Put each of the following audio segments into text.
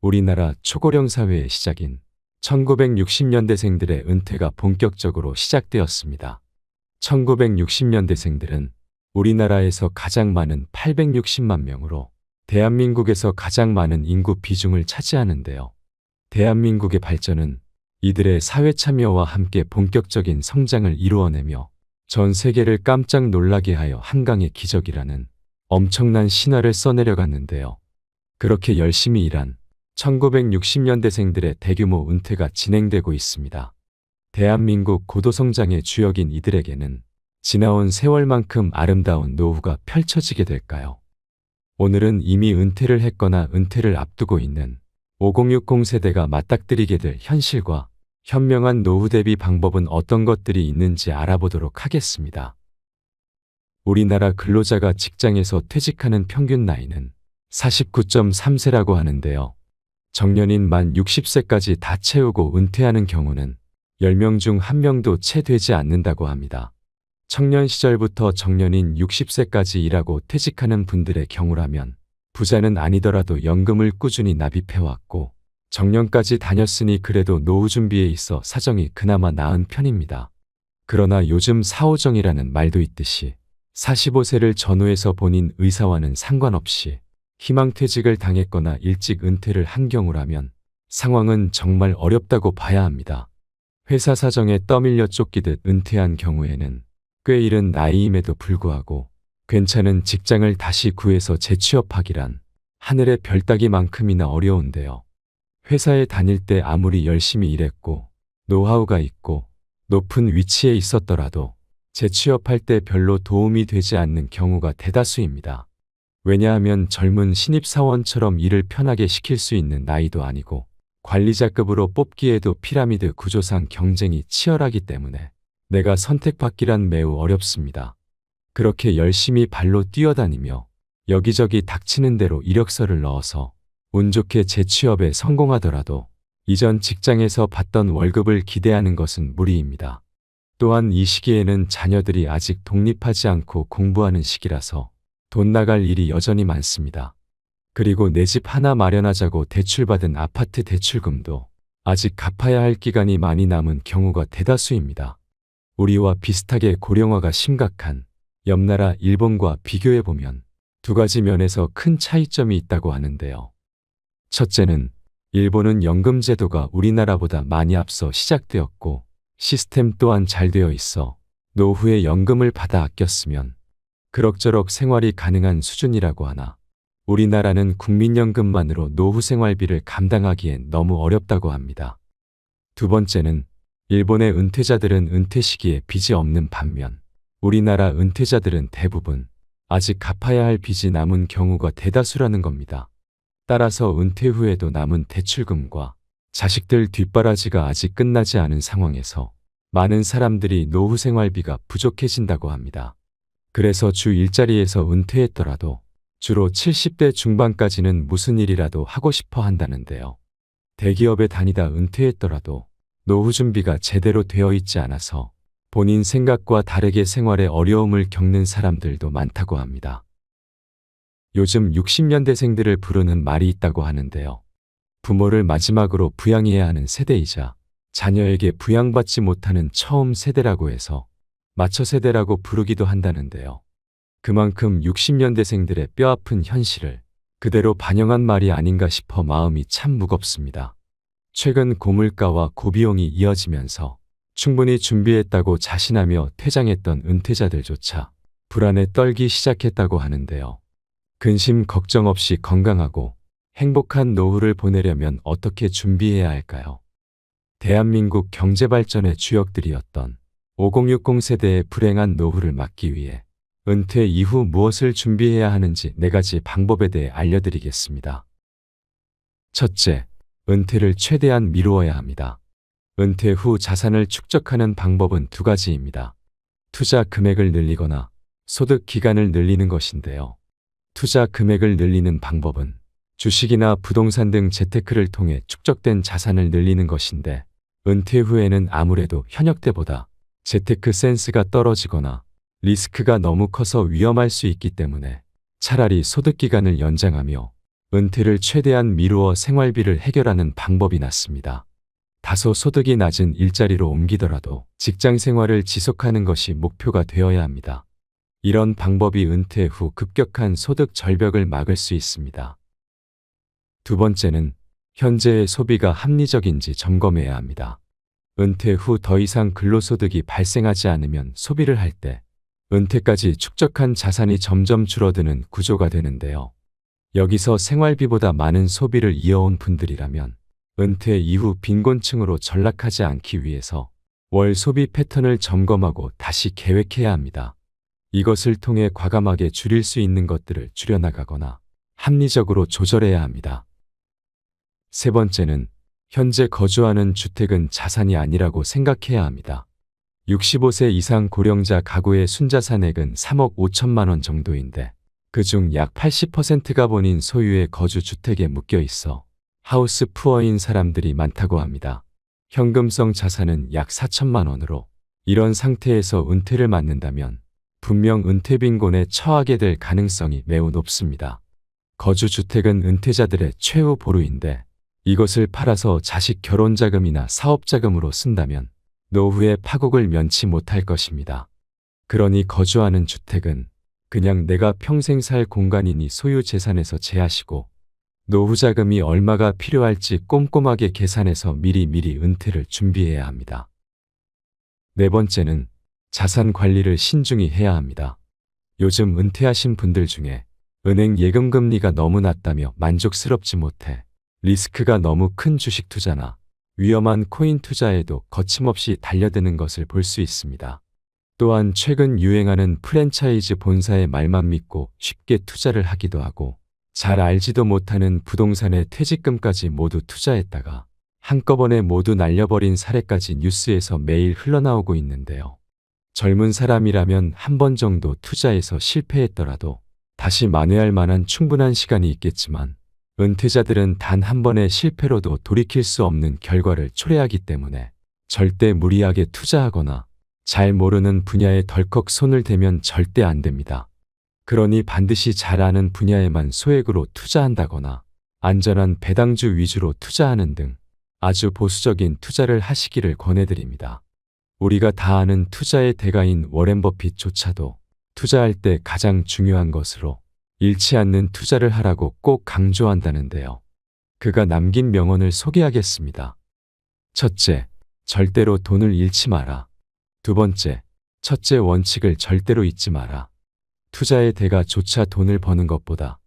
우리나라 초고령 사회의 시작인 1960년대생들의 은퇴가 본격적으로 시작되었습니다. 1960년대생들은 우리나라에서 가장 많은 860만 명으로 대한민국에서 가장 많은 인구 비중을 차지하는데요. 대한민국의 발전은 이들의 사회 참여와 함께 본격적인 성장을 이루어내며 전 세계를 깜짝 놀라게 하여 한강의 기적이라는 엄청난 신화를 써내려갔는데요. 그렇게 열심히 일한 1960년대생들의 대규모 은퇴가 진행되고 있습니다. 대한민국 고도성장의 주역인 이들에게는 지나온 세월만큼 아름다운 노후가 펼쳐지게 될까요? 오늘은 이미 은퇴를 했거나 은퇴를 앞두고 있는 5060 세대가 맞닥뜨리게 될 현실과 현명한 노후 대비 방법은 어떤 것들이 있는지 알아보도록 하겠습니다. 우리나라 근로자가 직장에서 퇴직하는 평균 나이는 49.3세라고 하는데요. 정년인 만 60세까지 다 채우고 은퇴하는 경우는 10명 중 1명도 채 되지 않는다고 합니다. 청년 시절부터 정년인 60세까지 일하고 퇴직하는 분들의 경우라면 부자는 아니더라도 연금을 꾸준히 납입해왔고 정년까지 다녔으니 그래도 노후 준비에 있어 사정이 그나마 나은 편입니다. 그러나 요즘 사오정이라는 말도 있듯이 45세를 전후해서 본인 의사와는 상관없이 희망퇴직을 당했거나 일찍 은퇴를 한 경우라면 상황은 정말 어렵다고 봐야 합니다. 회사 사정에 떠밀려 쫓기듯 은퇴한 경우에는 꽤 이른 나이임에도 불구하고 괜찮은 직장을 다시 구해서 재취업하기란 하늘의 별 따기만큼이나 어려운데요. 회사에 다닐 때 아무리 열심히 일했고 노하우가 있고 높은 위치에 있었더라도 재취업할 때 별로 도움이 되지 않는 경우가 대다수입니다. 왜냐하면 젊은 신입사원처럼 일을 편하게 시킬 수 있는 나이도 아니고 관리자급으로 뽑기에도 피라미드 구조상 경쟁이 치열하기 때문에 내가 선택받기란 매우 어렵습니다. 그렇게 열심히 발로 뛰어다니며 여기저기 닥치는 대로 이력서를 넣어서 운 좋게 재취업에 성공하더라도 이전 직장에서 받던 월급을 기대하는 것은 무리입니다. 또한 이 시기에는 자녀들이 아직 독립하지 않고 공부하는 시기라서 돈 나갈 일이 여전히 많습니다. 그리고 내 집 하나 마련하자고 대출받은 아파트 대출금도 아직 갚아야 할 기간이 많이 남은 경우가 대다수입니다. 우리와 비슷하게 고령화가 심각한 옆나라 일본과 비교해보면 두 가지 면에서 큰 차이점이 있다고 하는데요. 첫째는 일본은 연금 제도가 우리나라보다 많이 앞서 시작되었고 시스템 또한 잘 되어 있어 노후에 연금을 받아 아꼈으면 그럭저럭 생활이 가능한 수준이라고 하나 우리나라는 국민연금만으로 노후 생활비를 감당하기엔 너무 어렵다고 합니다. 두 번째는 일본의 은퇴자들은 은퇴 시기에 빚이 없는 반면 우리나라 은퇴자들은 대부분 아직 갚아야 할 빚이 남은 경우가 대다수라는 겁니다. 따라서 은퇴 후에도 남은 대출금과 자식들 뒷바라지가 아직 끝나지 않은 상황에서 많은 사람들이 노후 생활비가 부족해진다고 합니다. 그래서 주 일자리에서 은퇴했더라도 주로 70대 중반까지는 무슨 일이라도 하고 싶어 한다는데요. 대기업에 다니다 은퇴했더라도 노후 준비가 제대로 되어 있지 않아서 본인 생각과 다르게 생활에 어려움을 겪는 사람들도 많다고 합니다. 요즘 60년대생들을 부르는 말이 있다고 하는데요. 부모를 마지막으로 부양해야 하는 세대이자 자녀에게 부양받지 못하는 처음 세대라고 해서 마처 세대라고 부르기도 한다는데요. 그만큼 60년대생들의 뼈아픈 현실을 그대로 반영한 말이 아닌가 싶어 마음이 참 무겁습니다. 최근 고물가와 고비용이 이어지면서 충분히 준비했다고 자신하며 퇴장했던 은퇴자들조차 불안에 떨기 시작했다고 하는데요. 근심 걱정 없이 건강하고 행복한 노후를 보내려면 어떻게 준비해야 할까요? 대한민국 경제발전의 주역들이었던 5060 세대의 불행한 노후를 막기 위해 은퇴 이후 무엇을 준비해야 하는지 4가지 방법에 대해 알려드리겠습니다. 첫째, 은퇴를 최대한 미루어야 합니다. 은퇴 후 자산을 축적하는 방법은 2가지입니다. 투자 금액을 늘리거나 소득 기간을 늘리는 것인데요. 투자 금액을 늘리는 방법은 주식이나 부동산 등 재테크를 통해 축적된 자산을 늘리는 것인데 은퇴 후에는 아무래도 현역 때보다 재테크 센스가 떨어지거나 리스크가 너무 커서 위험할 수 있기 때문에 차라리 소득 기간을 연장하며 은퇴를 최대한 미루어 생활비를 해결하는 방법이 났습니다. 다소 소득이 낮은 일자리로 옮기더라도 직장 생활을 지속하는 것이 목표가 되어야 합니다. 이런 방법이 은퇴 후 급격한 소득 절벽을 막을 수 있습니다. 두 번째는 현재의 소비가 합리적인지 점검해야 합니다. 은퇴 후 더 이상 근로소득이 발생하지 않으면 소비를 할 때 은퇴까지 축적한 자산이 점점 줄어드는 구조가 되는데요. 여기서 생활비보다 많은 소비를 이어온 분들이라면 은퇴 이후 빈곤층으로 전락하지 않기 위해서 월 소비 패턴을 점검하고 다시 계획해야 합니다. 이것을 통해 과감하게 줄일 수 있는 것들을 줄여나가거나 합리적으로 조절해야 합니다. 세 번째는 현재 거주하는 주택은 자산이 아니라고 생각해야 합니다. 65세 이상 고령자 가구의 순자산액은 3억 5천만 원 정도인데 그중 약 80%가 본인 소유의 거주주택에 묶여 있어 하우스 푸어인 사람들이 많다고 합니다. 현금성 자산은 약 4천만 원으로 이런 상태에서 은퇴를 맞는다면 분명 은퇴 빈곤에 처하게 될 가능성이 매우 높습니다. 거주주택은 은퇴자들의 최후 보루인데 이것을 팔아서 자식 결혼자금이나 사업자금으로 쓴다면 노후의 파국을 면치 못할 것입니다. 그러니 거주하는 주택은 그냥 내가 평생 살 공간이니 소유 재산에서 제하시고 노후 자금이 얼마가 필요할지 꼼꼼하게 계산해서 미리미리 은퇴를 준비해야 합니다. 네 번째는 자산 관리를 신중히 해야 합니다. 요즘 은퇴하신 분들 중에 은행 예금 금리가 너무 낮다며 만족스럽지 못해 리스크가 너무 큰 주식 투자나 위험한 코인 투자에도 거침없이 달려드는 것을 볼 수 있습니다. 또한 최근 유행하는 프랜차이즈 본사의 말만 믿고 쉽게 투자를 하기도 하고 잘 알지도 못하는 부동산에 퇴직금까지 모두 투자했다가 한꺼번에 모두 날려버린 사례까지 뉴스에서 매일 흘러나오고 있는데요. 젊은 사람이라면 한 번 정도 투자해서 실패했더라도 다시 만회할 만한 충분한 시간이 있겠지만 은퇴자들은 단 한 번의 실패로도 돌이킬 수 없는 결과를 초래하기 때문에 절대 무리하게 투자하거나 잘 모르는 분야에 덜컥 손을 대면 절대 안 됩니다. 그러니 반드시 잘 아는 분야에만 소액으로 투자한다거나 안전한 배당주 위주로 투자하는 등 아주 보수적인 투자를 하시기를 권해드립니다. 우리가 다 아는 투자의 대가인 워렌 버핏조차도 투자할 때 가장 중요한 것으로 잃지 않는 투자를 하라고 꼭 강조한다는데요. 그가 남긴 명언을 소개하겠습니다. 첫째, 절대로 돈을 잃지 마라. 두 번째, 첫째 원칙을 절대로 잊지 마라. 투자의 대가조차 돈을 버는 것보다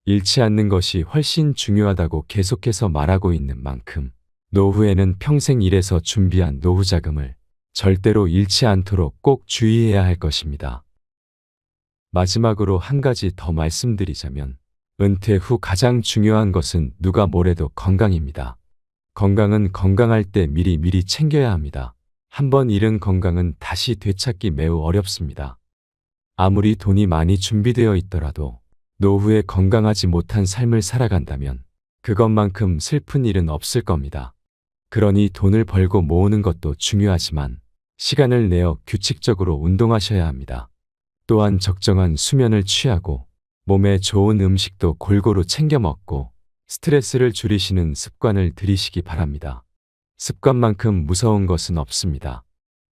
잃지 않는 것이 훨씬 중요하다고 계속해서 말하고 있는 만큼 노후에는 평생 일해서 준비한 노후 자금을 절대로 잃지 않도록 꼭 주의해야 할 것입니다. 마지막으로 한 가지 더 말씀드리자면 은퇴 후 가장 중요한 것은 누가 뭐래도 건강입니다. 건강은 건강할 때 미리미리 챙겨야 합니다. 한번 잃은 건강은 다시 되찾기 매우 어렵습니다. 아무리 돈이 많이 준비되어 있더라도 노후에 건강하지 못한 삶을 살아간다면 그것만큼 슬픈 일은 없을 겁니다. 그러니 돈을 벌고 모으는 것도 중요하지만 시간을 내어 규칙적으로 운동하셔야 합니다. 또한 적정한 수면을 취하고 몸에 좋은 음식도 골고루 챙겨 먹고 스트레스를 줄이시는 습관을 들이시기 바랍니다. 습관만큼 무서운 것은 없습니다.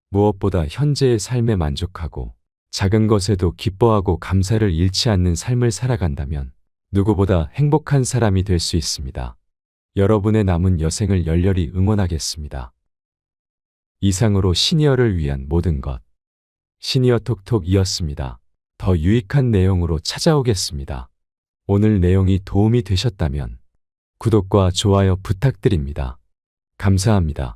무엇보다 현재의 삶에 만족하고 작은 것에도 기뻐하고 감사를 잃지 않는 삶을 살아간다면 누구보다 행복한 사람이 될 수 있습니다. 여러분의 남은 여생을 열렬히 응원하겠습니다. 이상으로 시니어를 위한 모든 것. 시니어 톡톡이었습니다. 더 유익한 내용으로 찾아오겠습니다. 오늘 내용이 도움이 되셨다면 구독과 좋아요 부탁드립니다. 감사합니다.